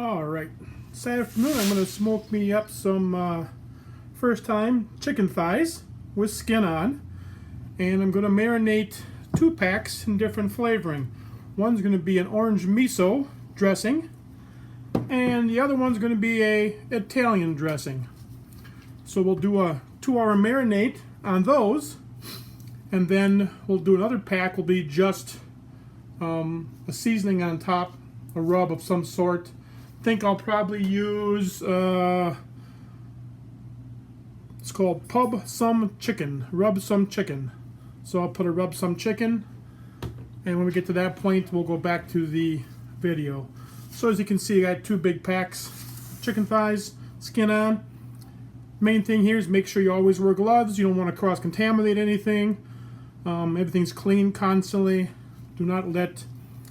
Alright, this afternoon I'm going to smoke me up some first time chicken thighs with skin on, and I'm going to marinate 2 packs in different flavoring. One's going to be an orange miso dressing, and the other one's going to be a Italian dressing. So we'll do a 2-hour marinate on those, and then we'll do another pack will be just a seasoning on top, a rub of some sort. I think I'll probably use it's called Pub Some Chicken, Rub Some Chicken. So I'll put a Rub Some Chicken, and when we get to that point we'll go back to the video. So as you can see, I got 2 big packs chicken thighs, skin on. Main thing here is make sure you always wear gloves. You don't want to cross-contaminate anything. Everything's clean constantly. Do not let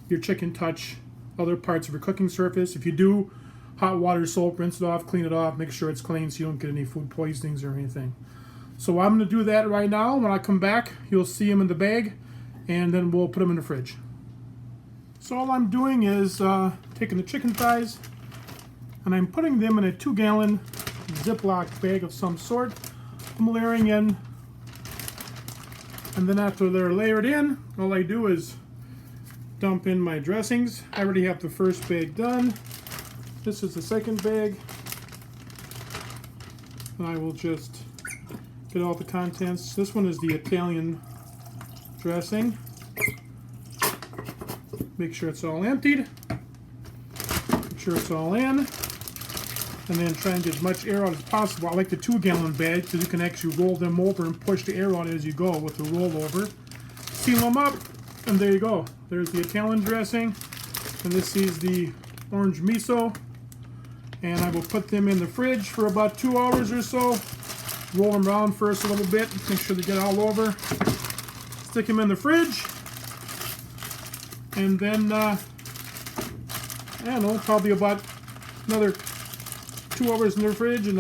your chicken touch other parts of your cooking surface. If you do, hot water, soap, rinse it off, clean it off, make sure it's clean so you don't get any food poisonings or anything. So I'm going to do that right now. When I come back, you'll see them in the bag, and then we'll put them in the fridge. So all I'm doing is taking the chicken thighs, and I'm putting them in a 2-gallon Ziploc bag of some sort. I'm layering in, and then after they're layered in, all I do is dump in my dressings. I already have the first bag done. This is the second bag. And I will just get all the contents. This one is the Italian dressing. Make sure it's all emptied. Make sure it's all in. And then try and get as much air out as possible. I like the 2-gallon bag because you can actually roll them over and push the air out as you go with the rollover. Seal them up, and there you go. There's the Italian dressing, and this is the orange miso. And I will put them in the fridge for about 2 hours or so. Roll them around first a little bit, make sure they get all over. Stick them in the fridge, and then I don't know, probably about another 2 hours in the fridge, and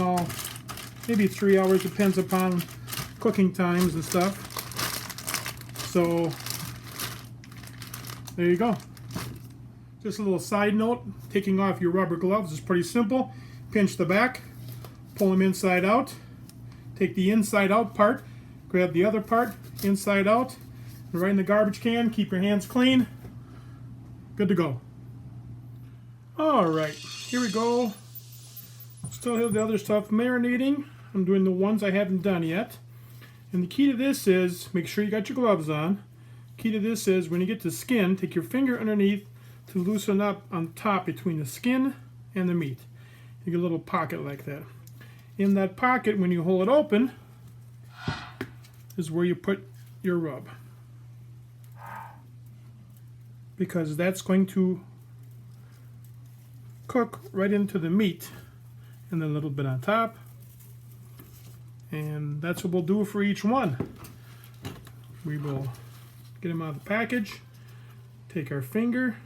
maybe 3 hours, depends upon cooking times and stuff. So there you go. Just a little side note, taking off your rubber gloves is pretty simple. Pinch the back, pull them inside out, take the inside out part, grab the other part, inside out, and right in the garbage can. Keep your hands clean. Good to go. Alright, here we go. Still have the other stuff marinating. I'm doing the ones I haven't done yet. And the key to this is, make sure you got your gloves on. Key to this is, when you get the skin, take your finger underneath to loosen up on top between the skin and the meat. You get a little pocket like that. In that pocket, when you hold it open, is where you put your rub. Because that's going to cook right into the meat, and then a little bit on top. And that's what we'll do for each one. We will get them out of the package, take our finger,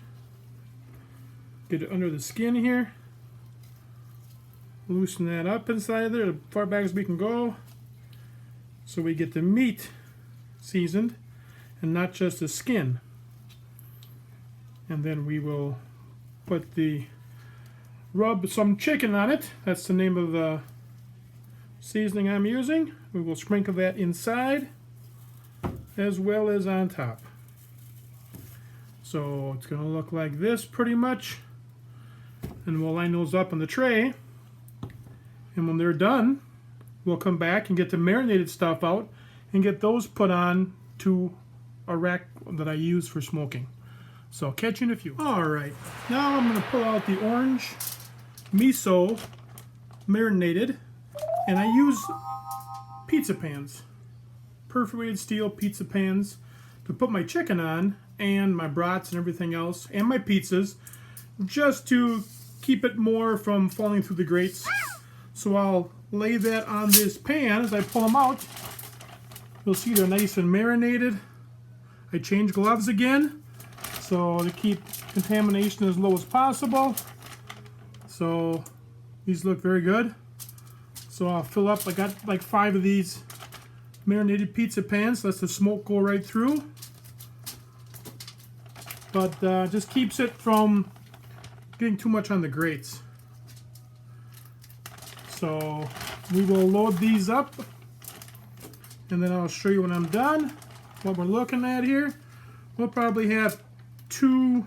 get it under the skin here, loosen that up inside there as far back as we can go, so we get the meat seasoned and not just the skin. And then we will put the Rub Some Chicken on it. That's the name of the seasoning I'm using. We will sprinkle that inside as well as on top. So it's going to look like this pretty much. And we'll line those up on the tray. And when they're done, we'll come back and get the marinated stuff out and get those put on to a rack that I use for smoking. So I'll catch you in a few. Alright, now I'm going to pull out the orange miso marinated, and I use pizza pans, perforated steel pizza pans, to put my chicken on, and my brats and everything else, and my pizzas, just to keep it more from falling through the grates. So I'll lay that on this pan as I pull them out. You'll see they're nice and marinated. I change gloves again, so to keep contamination as low as possible. So these look very good. So I'll fill up, I got like 5 of these marinated pizza pans. Lets the smoke go right through. But just keeps it from getting too much on the grates. So we will load these up, and then I'll show you when I'm done what we're looking at here. We'll probably have 2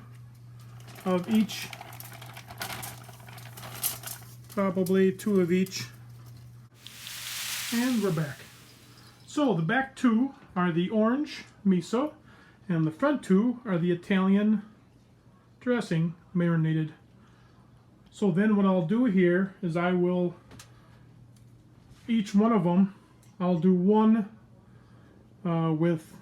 of each. Probably 2 of each. And we're back. So the back 2 are the orange miso, and the front 2 are the Italian dressing marinated. So then what I'll do here is I will, each one of them, I'll do one with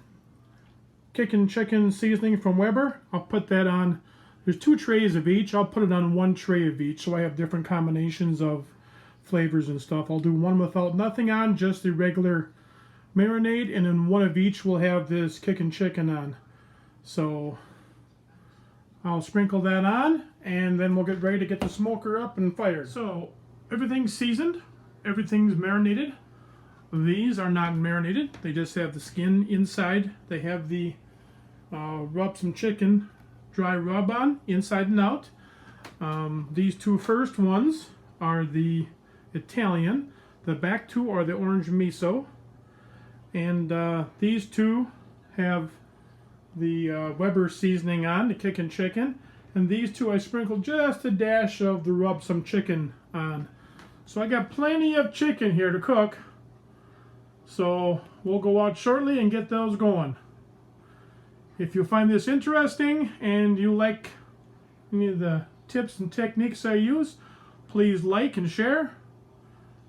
kickin' chicken seasoning from Weber. I'll put that on, there's 2 trays of each. I'll put it on 1 tray of each, so I have different combinations of flavors and stuff. I'll do one without nothing on, just the regular marinade, and then one of each will have this kickin' chicken on. So I'll sprinkle that on, and then we'll get ready to get the smoker up and fired. So everything's seasoned, everything's marinated. These are not marinated, they just have the skin inside. They have the rub some chicken dry rub on inside and out. These 2 first ones are the Italian. The back 2 are the orange miso. And these 2 have the Weber seasoning on, the kickin' chicken. And these 2 I sprinkled just a dash of the rub some chicken on. So I got plenty of chicken here to cook. So we'll go out shortly and get those going. If you find this interesting and you like any of the tips and techniques I use, please like and share.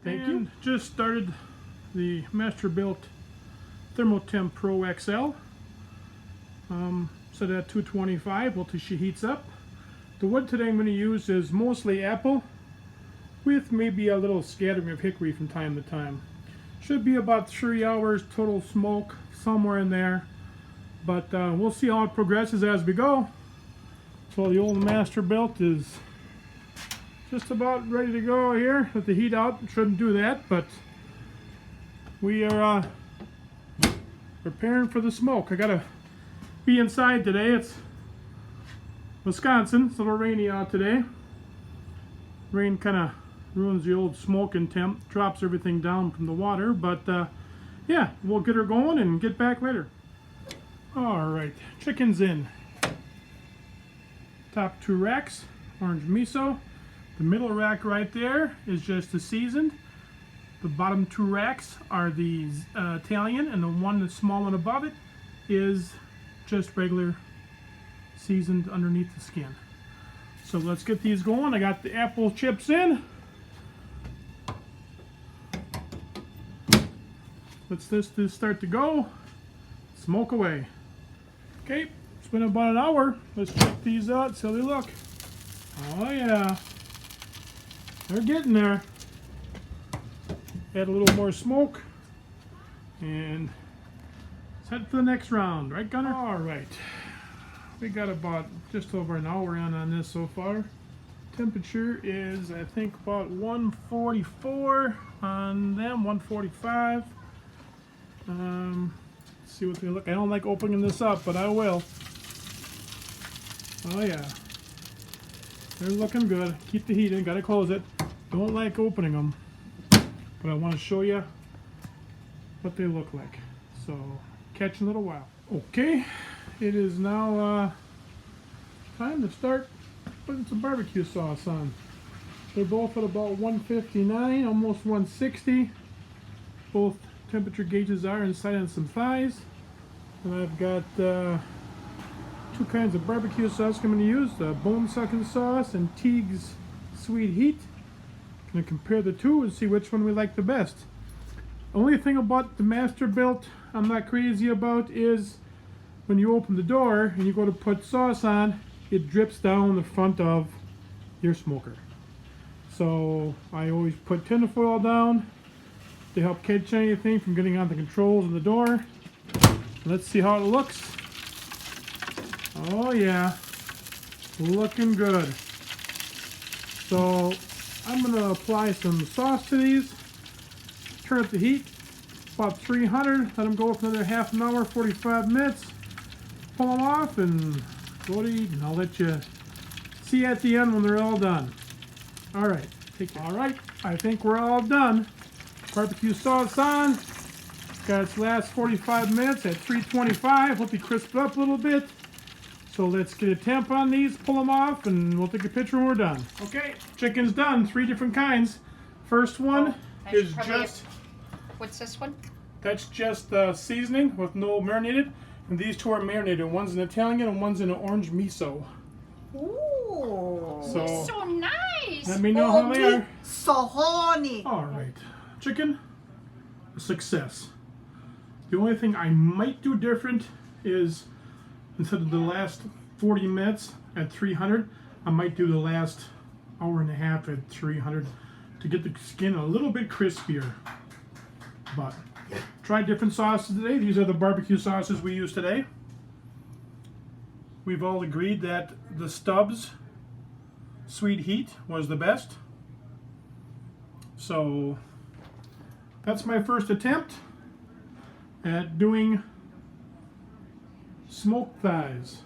Thank you. Just started the Masterbuilt Thermotemp Pro XL. Set at 225 while she heats up. The wood today I'm going to use is mostly apple, with maybe a little scattering of hickory from time to time. Should be about 3 hours total smoke, somewhere in there. But we'll see how it progresses as we go. So the old Masterbuilt is just about ready to go here. Let the heat out, shouldn't do that, but we are preparing for the smoke. I gotta be inside today. It's Wisconsin, it's a little rainy out today. Rain kind of ruins the old smoking temp, drops everything down from the water, but yeah, we'll get her going and get back later. Alright, chicken's in. Top 2 racks, orange miso. The middle rack right there is just the seasoned. The bottom 2 racks are the Italian, and the one, the small one above it, is just regular seasoned underneath the skin. So let's get these going. I got the apple chips in. Let's just start to go. Smoke away. Okay, it's been about an hour. Let's check these out, see how they look. Oh yeah, they're getting there. Add a little more smoke, and let's head for the next round, right, Gunner? All right, we got about just over an hour on this so far. Temperature is, I think, about 144 on them, 145. See what they look. I don't like opening this up, but I will. Oh yeah, they're looking good. Keep the heat in. Gotta close it. Don't like opening them, but I want to show you what they look like. So catch in a little while. Okay, it is now time to start putting some barbecue sauce on. They're both at about 159, almost 160. Both temperature gauges are inside on some thighs. And I've got 2 kinds of barbecue sauce I'm going to use, the bone sucking sauce and Teague's Sweet Heat. Going to compare the 2 and see which one we like the best. Only thing about the Masterbuilt I'm not crazy about is when you open the door and you go to put sauce on, it drips down the front of your smoker. So I always put tinfoil down to help catch anything from getting on the controls of the door. Let's see how it looks. Oh yeah, looking good. So I'm going to apply some sauce to these. Turn up the heat, about 300. Let them go for another half an hour, 45 minutes. Pull them off and go to eat, and I'll let you See you at the end when they're all done. All right. All right. I think we're all done. Barbecue sauce on. Got its last 45 minutes at 325. Hope you crisp it up a little bit. So let's get a temp on these, pull them off, and we'll take a picture when we're done. Okay, chicken's done. 3 different kinds. First one is just... What's this one? That's just seasoning with no marinated. And these 2 are marinated. One's an Italian and one's an orange miso. Ooh, so nice. Let me know how they are. So horny. All right. Chicken, a success. The only thing I might do different is instead of the last 40 minutes at 300, I might do the last hour and a half at 300 to get the skin a little bit crispier. But try different sauces today. These are the barbecue sauces we use today. We've all agreed that the Stubbs Sweet Heat was the best. So that's my first attempt at doing smoked thighs.